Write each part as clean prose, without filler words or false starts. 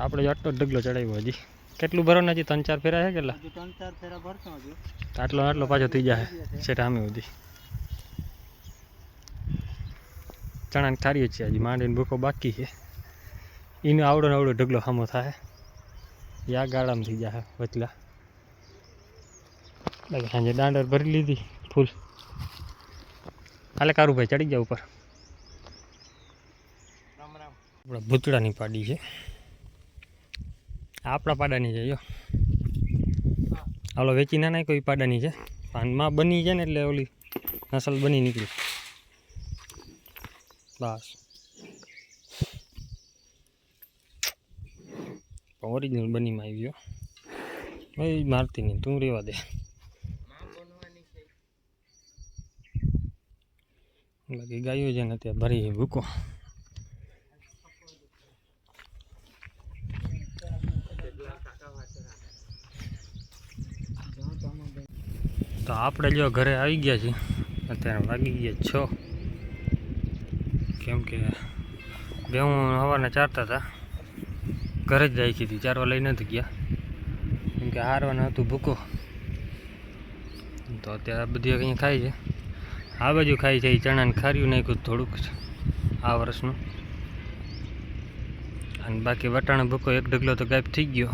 આપણે આટલો ઢગલો ચડાવ્યો હજી કેટલું ભરવાનું હજી 3-4 ફેરા છે કેટલા 3-4 ફેરા ભરતો હજી આટલો પાછો થઈ જાય છે સામે સુધી ચણાની થારી છે હજી માંડીને ભૂકો બાકી છે એનો આવડો ઢગલો સામો થાય યા ગાળામાં થઈ જાય વચલા બાકી સાંજે દાંડર ભરી લીધી ફૂલ હાલે કારુભાઈ ચડી ગયા ઉપર આપણા ભૂતળાની પાડી છે આપણા પાડાની છે જો આવલો વેચી ના કોઈ પાડાની છે પાનમાં બની છે ને એટલે ઓલી નસલ બની નીકળી બસ ઓરિજિનલ બનીમાં આવી ગયો ભાઈ મારતી નહીં તું રેવા દે બાકી ગાયો છે ને ત્યાં ભરી ભૂકો તો આપણે જો ઘરે આવી ગયા છીએ અત્યારે વાગી ગયા 6 કેમ કે બેહું સવારના ચારતા હતા ઘરે જ જાય હતી ચારવા લઈ નથી ગયા કેમ કે હારવાનું હતું ભૂકો તો અત્યારે બધી કંઈ ખાય છે આ બાજુ ખાય છે એ ચણાને ખાર્યું નાખ્યું થોડુંક આ વર્ષનું અને બાકી વટાણા ભૂકો એક ઢગલો તો ગાયબ થઈ ગયો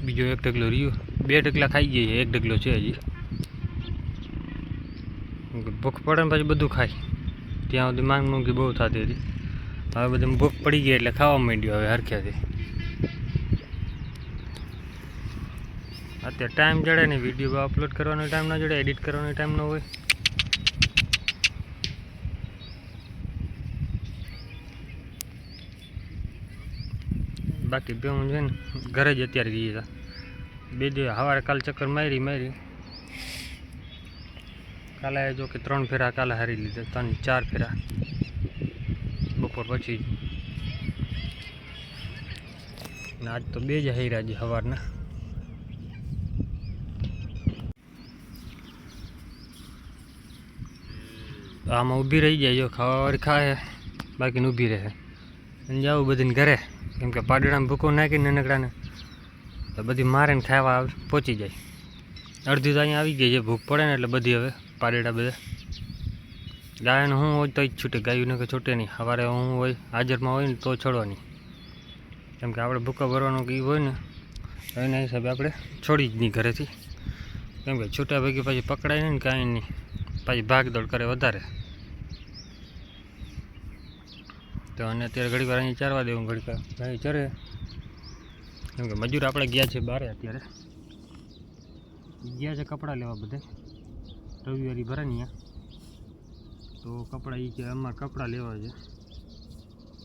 બીજો એક ઢગલો રહ્યો 2 ઢગલા ખાઈ ગઈ એક ઢગલો છે હજી ભૂખ પડે ને પછી બધું ખાય ત્યાં સુધી માંગ મૂંગી બહુ થતી હતી હવે બધું ભૂખ પડી ગઈ એટલે ખાવા માંડ્યું હવે હરખ્યાથી અત્યારે ટાઈમ જડે ને વિડીયો અપલોડ કરવાનો ટાઈમ ના જડે એડિટ કરવાનો ટાઈમ ન હોય બાકી બે હું છે ને ઘરે જ અત્યારે ગઈ હતા બે દિવસ સવારે કાલે ચક્કર મારી કાલે જો કે 3 ફેરા કાલે હારી લીધા 3-4 ફેરા બપોર પછી ને આજ તો 2 જ હાર્યા છે સવારના આમાં ઊભી રહી જાય જો ખાવા ખાય બાકીને ઊભી રહે અને જાવું બધીને ઘરે કેમ કે પાડડામાં ભૂકો નાખીને નનકડાને તો બધી મારે ને ખાવા પહોંચી જાય અડધી તો અહીંયા આવી ગઈ છે ભૂખ પડે ને એટલે બધી હવે પાડડા બધા ગાયને હું હોય તો જ છૂટે ગાયું કે છૂટે નહીં સવારે હું હોય હાજરમાં હોય ને તો છોડવાની કેમ કે આપણે ભૂકા ભરવાનું કંઈ હોય ને એના હિસાબે આપણે છોડી જ નહીં ઘરેથી કેમ કે છૂટા ભેગી પછી પકડાય નહીં ને કાંઈ નહીં પછી ભાગદોડ કરે વધારે તો અને અત્યારે ઘડીક વાર અહીં ચારવા દેવું ઘડીક અહીં ચરે કેમ કે મજૂર આપણે ગયા છે બહાર અત્યારે ગયા છે કપડાં લેવા બધે રવિવારી ભરે ને તો કપડાં એ કે અમારે કપડાં લેવા છે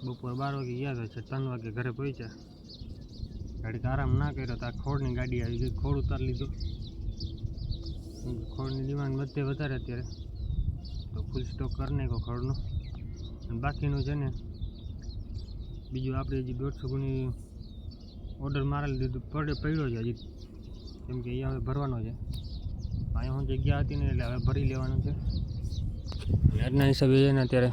બપોર 12 વાગે ગયા છે 3 વાગે ઘરે પહોંચ્યા ઘડીક આરામ ના કર્યો તો આ ખોળની ગાડી આવી ગઈ ખોળ ઉતારી લીધું ખોળની ડિમાન્ડ બધે વધારે અત્યારે તો ફૂલ સ્ટોક કરી નાખ્યો ખોળનો અને બાકીનું છે ને બીજું આપણે હજી 150 ગુણી ઓર્ડર મારેલી દીધું પડ્યો છે હજી કેમ કે અહીંયા હવે ભરવાનો છે અહીંયા હું જગ્યા હતી ને એટલે હવે ભરી લેવાનું છે આજના હિસાબે છે ને અત્યારે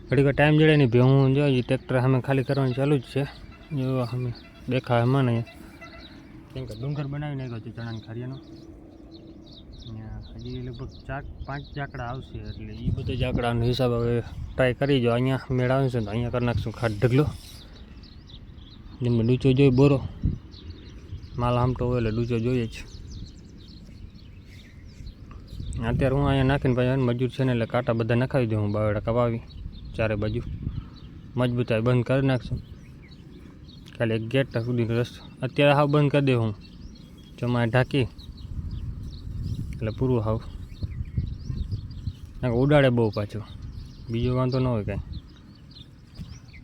ઘડીક ટાઈમ જડે નહીં ભેહું જો હજી ટ્રેક્ટર અમે ખાલી કરવાનું ચાલુ જ છે જો અમે દેખાય એમાં ને કેમ કે ડુંગર બનાવી નાખ્યો છે ચણાની ખારિયાનો હજી લગભગ 4-5 જાકડા આવશે એટલે એ બધા જાકડાનો હિસાબ હવે ટ્રાય કરી જો અહીંયા મેળ આવશે તો અહીંયા કરી નાખશું ખાટ ઢગલો જેમને ડૂચો જોઈએ બોરો માલ આમટો હોય એટલે ડૂચો જોઈએ જ અત્યારે હું અહીંયા નાખીને પછી મજૂર છે ને એટલે કાંટા બધા નખાવી દઉં હું બાવડા કપાવી ચારે બાજુ મજબૂતાઈ બંધ કરી નાખશું ખાલી એક ગેટ સુધીનો રસ્તો અત્યારે હાવ બંધ કરી દઉં હું જમા ઢાંકી એટલે પૂરું હાવ ઉડાડે બહુ પાછું બીજો વાંધો ન હોય કાંઈ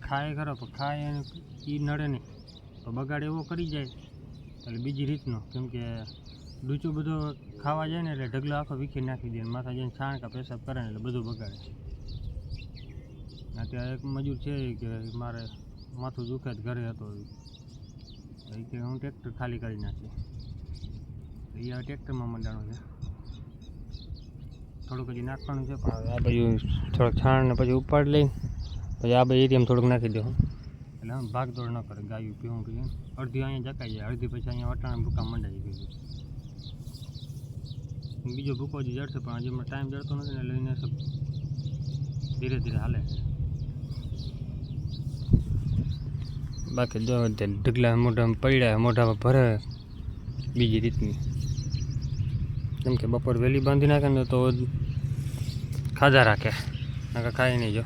ખાય ખરો પણ ખાય એને એ નડે નહીં તો બગાડ એવો કરી જાય એટલે બીજી રીતનો કેમ કે ડૂચો બધો ખાવા જાય ને એટલે ઢગલો આખો વીખી નાખી દે માથા જઈને છાણકા પેશાબ કરે ને એટલે બધું બગાડે અત્યારે એક મજૂર છે કે મારે માથું દુખે જ ઘરે હતો એ કે હું ટ્રેક્ટર ખાલી કરી નાખી એ હવે ટ્રેક્ટરમાં મંડાણું છે થોડુંક હજી નાખવાનું છે પણ આ બાજુ થોડોક છાણ ને પછી ઉપાડ લઈ પછી આ બાજુ એરિયામાં થોડુંક નાખી દઉં એટલે આમ ભાગદોડ ન કરે, ગાયું પીવું પીએ અડધી અહીંયા જકાઈ જાય, અડધી પછી અહીંયા વટાણા ભૂકા મંડાઈ ગયું. બીજો ભૂકો હજી જડશે પણ હજી હમણાં ટાઈમ જડતો નથી ને લઈને સબ ધીરે ધીરે હાલે છે. બાકી જો ઢગલા મોઢામાં પડ્યા, મોઢામાં ભરે બીજી રીતની. કેમ કે બપોર વહેલી બાંધી નાખે ને તો ખાધા રાખે, નકર ખાઈ નહીં. જો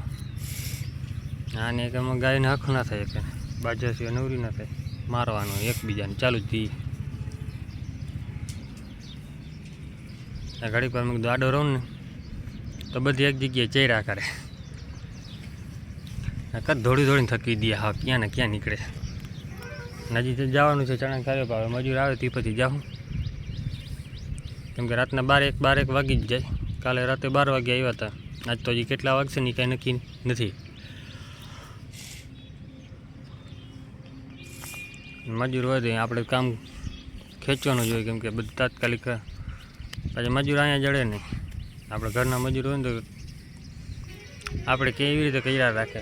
આને એક એમાં ગાયને હક ના થાય કે બાજુ સિવાય નવરી ના થાય, મારવાનું એકબીજાને ચાલુ જ દી. ઘડી પર મેં આડો રહું ને તો બધી એક જગ્યાએ ચેરા કરે, કદ દોડી દોડીને થકી દે. હા ક્યાં ને ક્યાં નીકળે. નજીક જવાનું છે ચણા કાર્યો પાવે, મજૂર આવે તે પછી જાઉં. કેમ કે રાતના 12 વાગી જ જાય. કાલે રાતે 12 વાગે આવ્યા હતા, આજ તો હજી કેટલા વાગશે ને કાંઈ નક્કી નથી. મજૂર હોય તો આપણે કામ ખેંચવાનું જોઈએ, કેમ કે બધું તાત્કાલિક પાછા મજૂર અહીંયા જડે નહીં. આપણે ઘરના મજૂર હોય ને તો આપણે કેવી રીતે કર્યા રાખે.